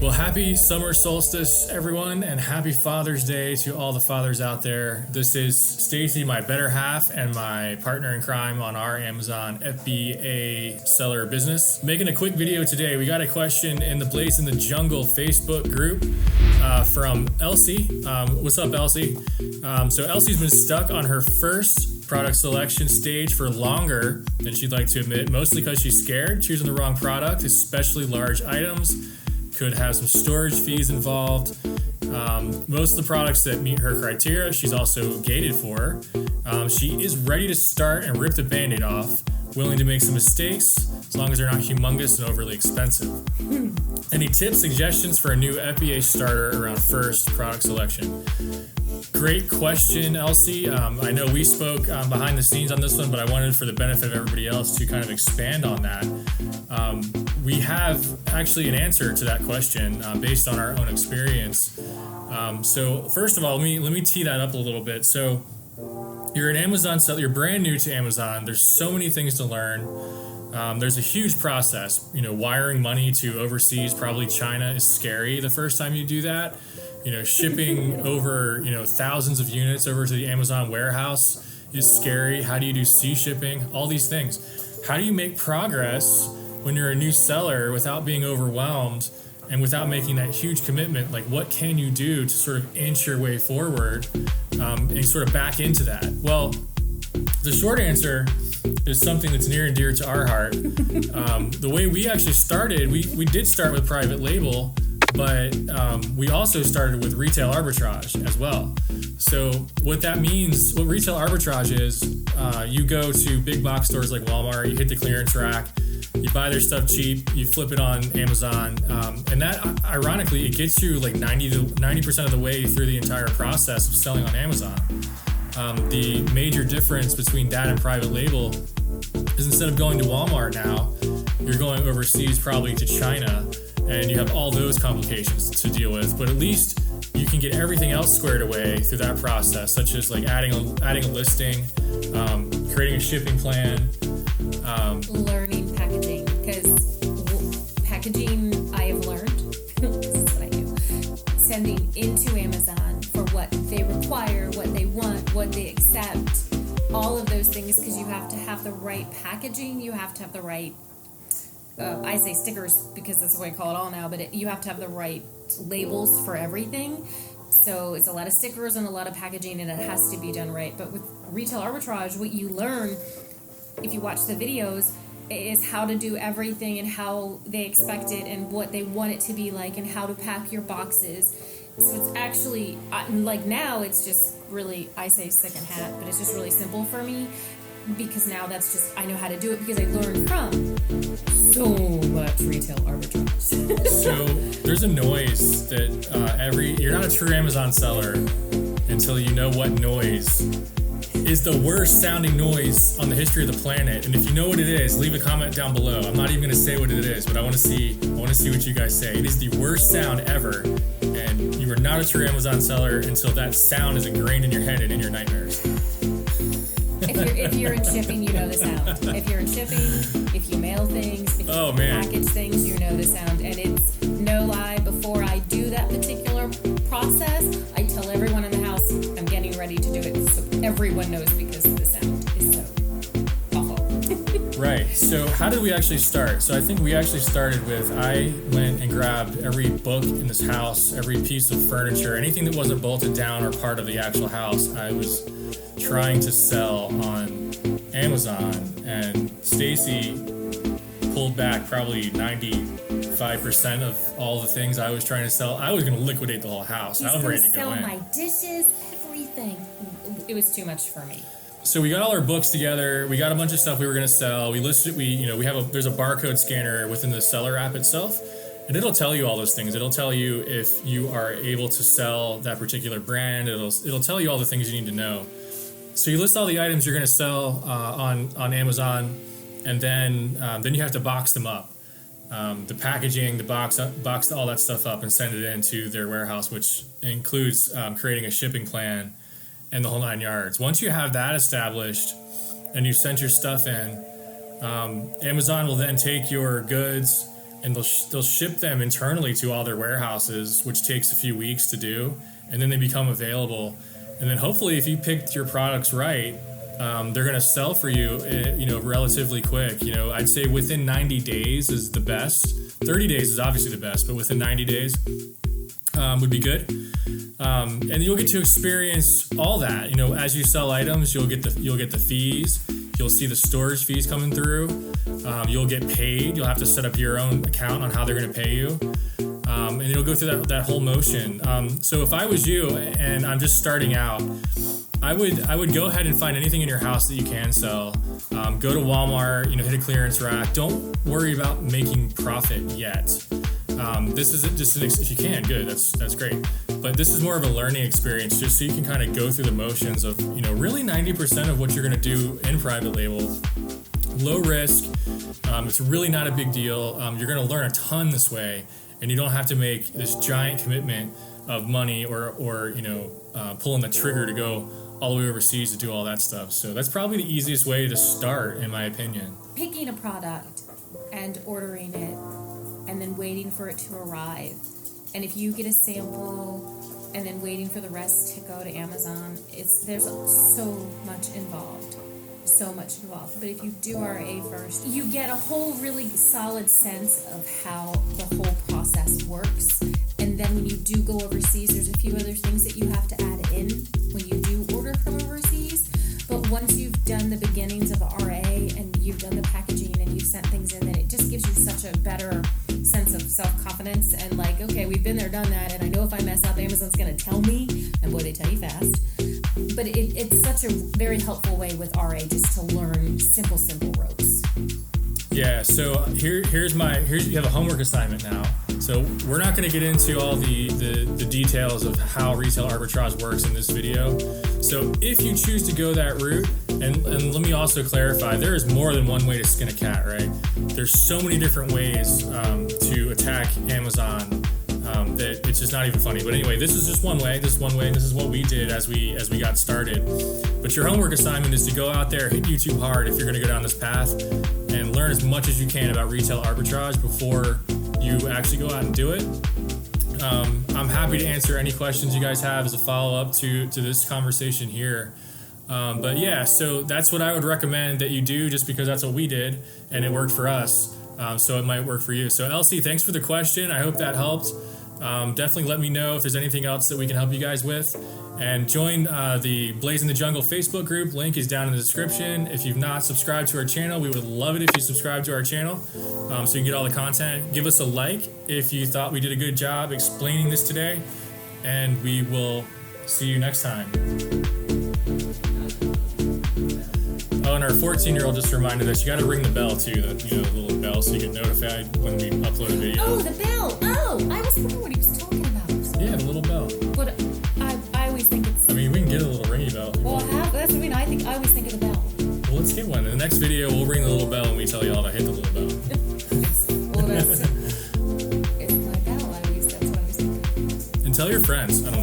Well, happy summer solstice, everyone, and happy Father's Day to all the fathers out there. This is Stacy, my better half, and my partner in crime on our Amazon FBA seller business. Making a quick video today. We got a question in the Blaze in the Jungle Facebook group from Elsie. What's up, Elsie? So Elsie's been stuck on her first product selection stage for longer than she'd like to admit, mostly because she's scared choosing the wrong product, especially large items. Could have some storage fees involved. Most of the products that meet her criteria, she's also gated for. She is ready to start and rip the Band-Aid off, willing to make some mistakes as long as they're not humongous and overly expensive. Any tips, suggestions for a new FBA starter around first product selection? Great question, Elsie. I know we spoke behind the scenes on this one, but I wanted, for the benefit of everybody else, to kind of expand on that. We have actually an answer to that question based on our own experience. So first of all, let me tee that up a little bit. So you're an Amazon seller, you're brand new to Amazon. There's so many things to learn. There's a huge process. Wiring money to overseas, probably China, is scary the first time you do that. Shipping over, thousands of units over to the Amazon warehouse is scary. How do you do sea shipping? All these things. How do you make progress when you're a new seller without being overwhelmed and without making that huge commitment? Like, what can you do to sort of inch your way forward and sort of back into that? Well, the short answer is something that's near and dear to our heart. The way we actually started, we did start with private label, but we also started with retail arbitrage as well. So what that means, what retail arbitrage is, you go to big box stores like Walmart, you hit the clearance rack, you buy their stuff cheap, you flip it on Amazon, and that, ironically, it gets you like 90% of the way through the entire process of selling on Amazon. The major difference between that and private label is, instead of going to Walmart now, you're going overseas, probably to China, and you have all those complications to deal with. But at least you can get everything else squared away through that process, such as like adding a listing, creating a shipping plan, learning packaging, because packaging, I have learned, this is what I do, sending into Amazon for what they require, what they want, what they accept, all of those things, because you have to have the right packaging, you have to have the right, I say stickers because that's what I call it all now, but you have to have the right labels for everything. So it's a lot of stickers and a lot of packaging, and it has to be done right. But with retail arbitrage, what you learn, if you watch the videos, is how to do everything and how they expect it and what they want it to be like and how to pack your boxes. So it's actually, like now it's just really, I say second hat, but it's just really simple for me, because now that's just, I know how to do it because I learned from so much retail arbitrage. So there's a noise that you're not a true Amazon seller until you know what noise is the worst sounding noise on the history of the planet. And if you know what it is, leave a comment down below. I'm not even going to say what it is, but I want to see what you guys say. It is the worst sound ever, and you are not a true Amazon seller until that sound is ingrained in your head and in your nightmares. If you're in shipping, you know the sound. If you're in shipping, if you mail things, if you package things, you know the sound. And it's no lie, before I do that particular process, I tell everyone in the house I'm getting ready to do it, so everyone knows, because the sound is so awful. Right. So how did we actually start? So I think we actually started with, I went and grabbed every book in this house, every piece of furniture, anything that wasn't bolted down or part of the actual house, I was trying to sell on Amazon. And Stacy pulled back probably 95% of all the things I was trying to sell. I was going to liquidate the whole house. I was ready to go sell in. my dishes, everything. It was too much for me. So we got all our books together. We got a bunch of stuff we were going to sell. We listed, there's a barcode scanner within the seller app itself, and it'll tell you all those things. It'll tell you if you are able to sell that particular brand. It'll tell you all the things you need to know. So you list all the items you're going to sell on Amazon, and then you have to box them up. The packaging, the box all that stuff up and send it into their warehouse, which includes creating a shipping plan and the whole 9 yards. Once you have that established and you sent your stuff in, Amazon will then take your goods, and they'll ship them internally to all their warehouses, which takes a few weeks to do, and then they become available. And then hopefully, if you picked your products right, they're going to sell for you, relatively quick. I'd say within 90 days is the best. 30 days is obviously the best, but within 90 days would be good. And you'll get to experience all that. As you sell items, you'll get the fees. You'll see the storage fees coming through. You'll get paid. You'll have to set up your own account on how they're going to pay you. And you'll go through that whole motion. So if I was you and I'm just starting out, I would go ahead and find anything in your house that you can sell. Go to Walmart, hit a clearance rack. Don't worry about making profit yet. This is just if you can, good. That's great. But this is more of a learning experience, just so you can kind of go through the motions of really 90% of what you're going to do in private label. Low risk. It's really not a big deal. You're going to learn a ton this way, and you don't have to make this giant commitment of money or pulling the trigger to go all the way overseas to do all that stuff. So that's probably the easiest way to start, in my opinion. Picking a product and ordering it and then waiting for it to arrive. And if you get a sample and then waiting for the rest to go to Amazon, there's so much involved. But if you do RA first, you get a whole really solid sense of how the whole process works. And then when you do go overseas, there's a few other things that you have to add in when you do order from overseas. But once you've done the beginnings of RA and you've done the packaging and you've sent things in, then it just gives you such a better sense of self-confidence and okay, we've been there, done that, and I know if I mess up, Amazon's going to tell me, and boy, they tell you fast. But it's such a very helpful way with RA just to learn simple ropes. Yeah, so here's you have a homework assignment now. So we're not going to get into all the details of how retail arbitrage works in this video. So if you choose to go that route, and let me also clarify, there is more than one way to skin a cat, right? There's so many different ways to attack Amazon that it's just not even funny. But anyway, this is just one way. This is one way, and this is what we did as we got started. But your homework assignment is to go out there, hit YouTube hard if you're going to go down this path, and learn as much as you can about retail arbitrage before you actually go out and do it. I'm happy to answer any questions you guys have as a follow-up to this conversation here. But yeah, so that's what I would recommend that you do, just because that's what we did and it worked for us. So it might work for you. So Elsie, thanks for the question. I hope that helped. Definitely let me know if there's anything else that we can help you guys with. And join the Blaze in the Jungle Facebook group. Link is down in the description. If you've not subscribed to our channel, we would love it if you subscribe to our channel so you can get all the content. Give us a like if you thought we did a good job explaining this today. And we will see you next time. Oh, and our 14-year-old just reminded us, you got to ring the bell too, the little bell, so you get notified when we upload a video. Oh, the bell. Oh, I was wondering what he was talking about. Yeah, the little bell. But I always think it's... I mean, we can get a little ringy bell. Well, I always think of the bell. Well, let's get one. In the next video, we'll ring the little bell and we tell you all to hit the little bell. Well, it's my bell. That's what I was thinking. And tell your friends. I don't